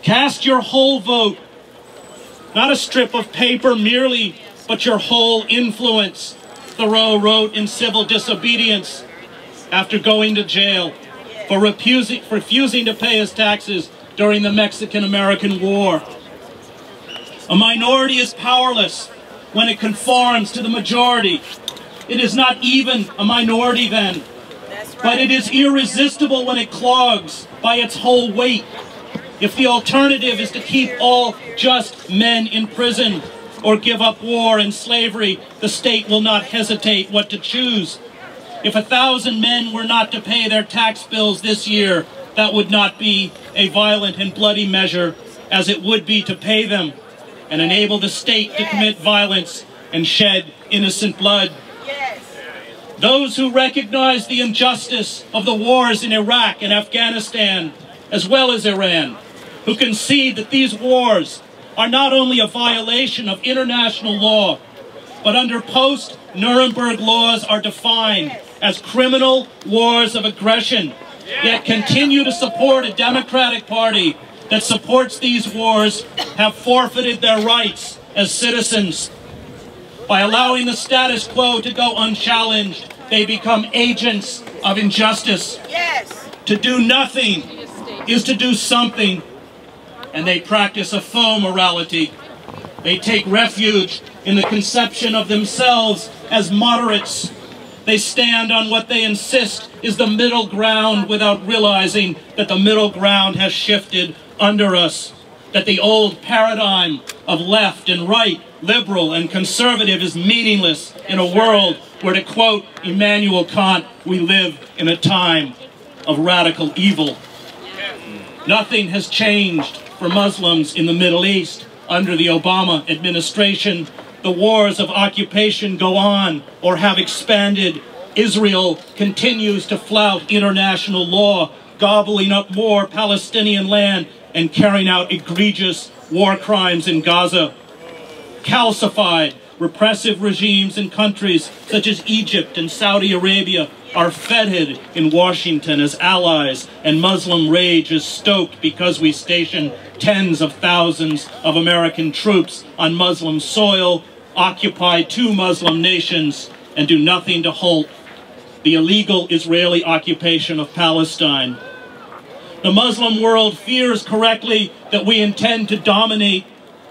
Cast your whole vote, not a strip of paper merely, but your whole influence, Thoreau wrote in Civil Disobedience after going to jail for refusing to pay his taxes during the Mexican-American War. A minority is powerless when it conforms to the majority. It is not even a minority then, but it is irresistible when it clogs by its whole weight. If the alternative is to keep all just men in prison or give up war and slavery, the state will not hesitate what to choose. If 1,000 men were not to pay their tax bills this year, that would not be a violent and bloody measure, as it would be to pay them and enable the state to commit violence and shed innocent blood. Those who recognize the injustice of the wars in Iraq and Afghanistan, as well as Iran, who concede that these wars are not only a violation of international law, but under post-Nuremberg laws are defined as criminal wars of aggression, yet continue to support a Democratic Party that supports these wars, have forfeited their rights as citizens. By allowing the status quo to go unchallenged, they become agents of injustice. To do nothing is to do something, and they practice a faux morality. They take refuge in the conception of themselves as moderates. They stand on what they insist is the middle ground without realizing that the middle ground has shifted under us, that the old paradigm of left and right, liberal and conservative is meaningless in a world where, to quote Immanuel Kant, we live in a time of radical evil. Nothing has changed for Muslims in the Middle East under the Obama administration. The wars of occupation go on or have expanded. Israel continues to flout international law, gobbling up more Palestinian land and carrying out egregious war crimes in Gaza. Calcified, repressive regimes in countries such as Egypt and Saudi Arabia are feted in Washington as allies, and Muslim rage is stoked because we station tens of thousands of American troops on Muslim soil, occupy 2 Muslim nations, and do nothing to halt the illegal Israeli occupation of Palestine. The Muslim world fears correctly that we intend to dominate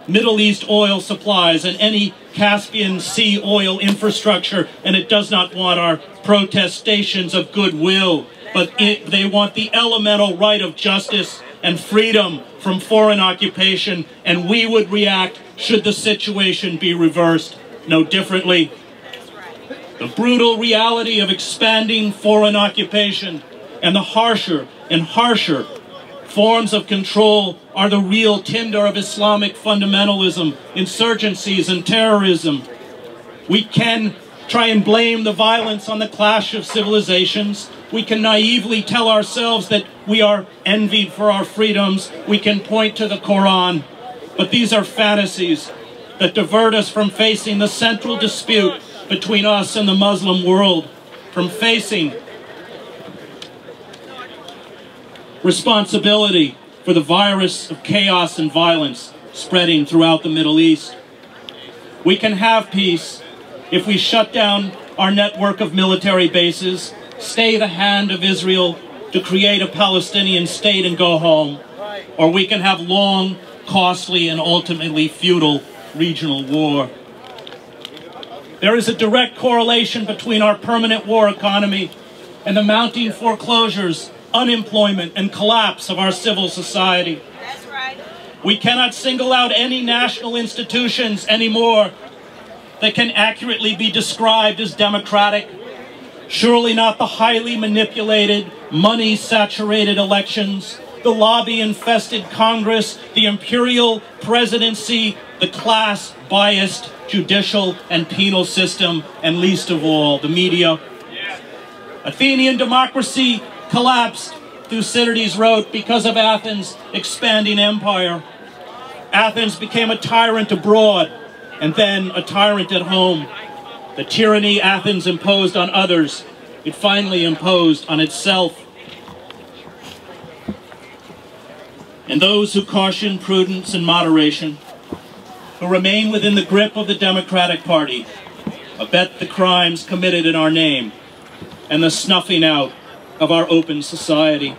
Middle East oil supplies and any Caspian Sea oil infrastructure, and it does not want our protestations of goodwill, but they want the elemental right of justice and freedom from foreign occupation, and we would react should the situation be reversed no differently. The brutal reality of expanding foreign occupation and the harsher and harsher forms of control are the real tinder of Islamic fundamentalism, insurgencies, and terrorism. We can try and blame the violence on the clash of civilizations. We can naively tell ourselves that we are envied for our freedoms. We can point to the Quran. But these are fantasies that divert us from facing the central dispute between us and the Muslim world, from facing responsibility for the virus of chaos and violence spreading throughout the Middle East. We can have peace if we shut down our network of military bases, stay the hand of Israel to create a Palestinian state and go home, or we can have long, costly, and ultimately futile regional war. There is a direct correlation between our permanent war economy and the mounting foreclosures, unemployment, and collapse of our civil society. That's right. We cannot single out any national institutions anymore that can accurately be described as democratic. Surely not the highly manipulated, money-saturated elections, the lobby-infested Congress, the imperial presidency, the class-biased judicial and penal system, and least of all, the media. Athenian democracy collapsed, Thucydides wrote, because of Athens' expanding empire. Athens became a tyrant abroad, and then a tyrant at home. The tyranny Athens imposed on others, it finally imposed on itself. and those who caution prudence and moderation, who remain within the grip of the Democratic Party, abet the crimes committed in our name and the snuffing out of our open society.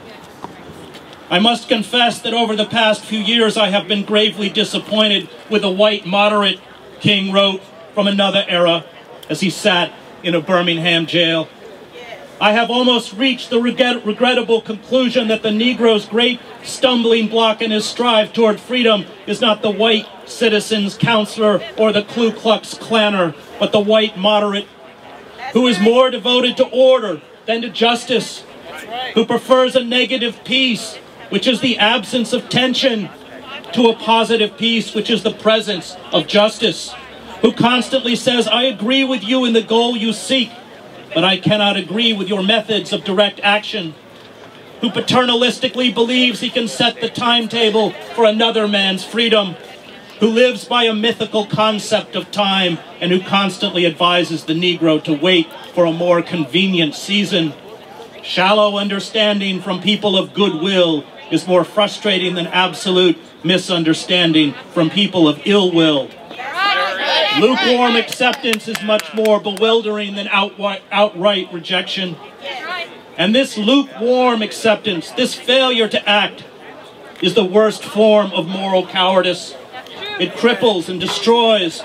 I must confess that over the past few years I have been gravely disappointed with the white moderate, King wrote from another era as he sat in a Birmingham jail. I have almost reached the regrettable conclusion that the Negro's great stumbling block in his strive toward freedom is not the white citizen's counselor or the Ku Klux Klanner, but the white moderate, who is more devoted to order than to justice, who prefers a negative peace, which is the absence of tension, to a positive peace, which is the presence of justice, who constantly says, I agree with you in the goal you seek, but I cannot agree with your methods of direct action, who paternalistically believes he can set the timetable for another man's freedom, who lives by a mythical concept of time, and who constantly advises the Negro to wait for a more convenient season. Shallow understanding from people of goodwill is more frustrating than absolute misunderstanding from people of ill will. Lukewarm acceptance is much more bewildering than outright rejection. And this lukewarm acceptance, this failure to act, is the worst form of moral cowardice. It cripples and destroys.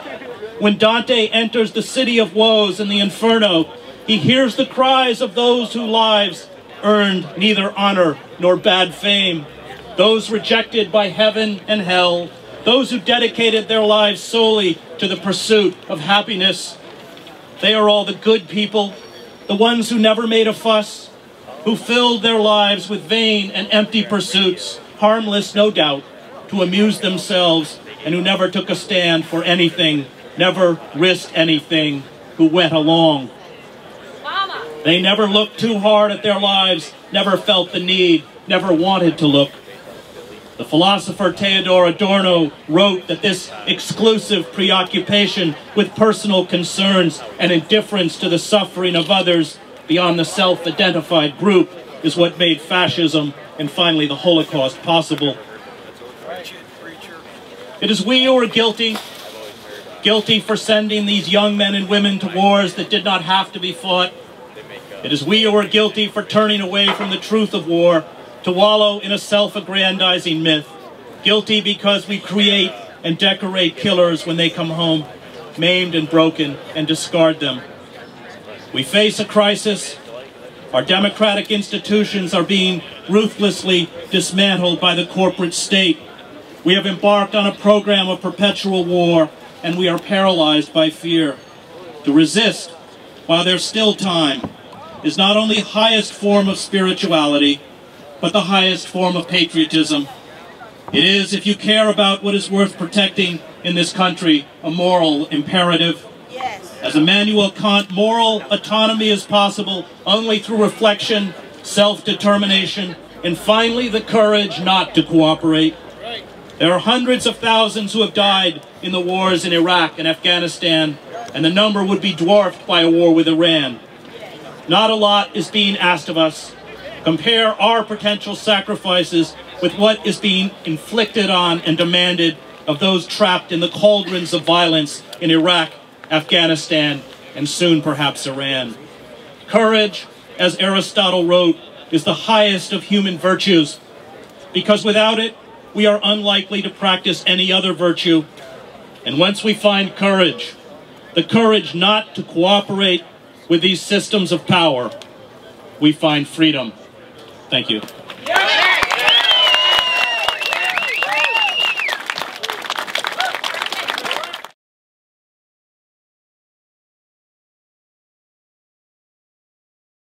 When Dante enters the city of woes in the Inferno, he hears the cries of those whose lives earned neither honor nor bad fame, those rejected by heaven and hell, those who dedicated their lives solely to the pursuit of happiness. They are all the good people, the ones who never made a fuss, who filled their lives with vain and empty pursuits, harmless, no doubt, to amuse themselves, and who never took a stand for anything, never risked anything, who went along. They never looked too hard at their lives, never felt the need, never wanted to look. The philosopher Theodor Adorno wrote that this exclusive preoccupation with personal concerns and indifference to the suffering of others beyond the self-identified group is what made fascism and finally the Holocaust possible. It is we who are guilty for sending these young men and women to wars that did not have to be fought. It is we who are guilty for turning away from the truth of war to wallow in a self-aggrandizing myth. Guilty because we create and decorate killers when they come home, maimed and broken, and discard them. We face a crisis. Our democratic institutions are being ruthlessly dismantled by the corporate state. We have embarked on a program of perpetual war, and we are paralyzed by fear. To resist, while there's still time, is not only the highest form of spirituality, but the highest form of patriotism. It is, if you care about what is worth protecting in this country, a moral imperative. Yes. As Immanuel Kant, moral autonomy is possible only through reflection, self-determination, and finally the courage not to cooperate. There are hundreds of thousands who have died in the wars in Iraq and Afghanistan, and the number would be dwarfed by a war with Iran. Not a lot is being asked of us. Compare our potential sacrifices with what is being inflicted on and demanded of those trapped in the cauldrons of violence in Iraq, Afghanistan, and soon perhaps Iran. Courage, as Aristotle wrote, is the highest of human virtues, because without it, we are unlikely to practice any other virtue. And once we find courage, the courage not to cooperate with these systems of power, we find freedom. Thank you.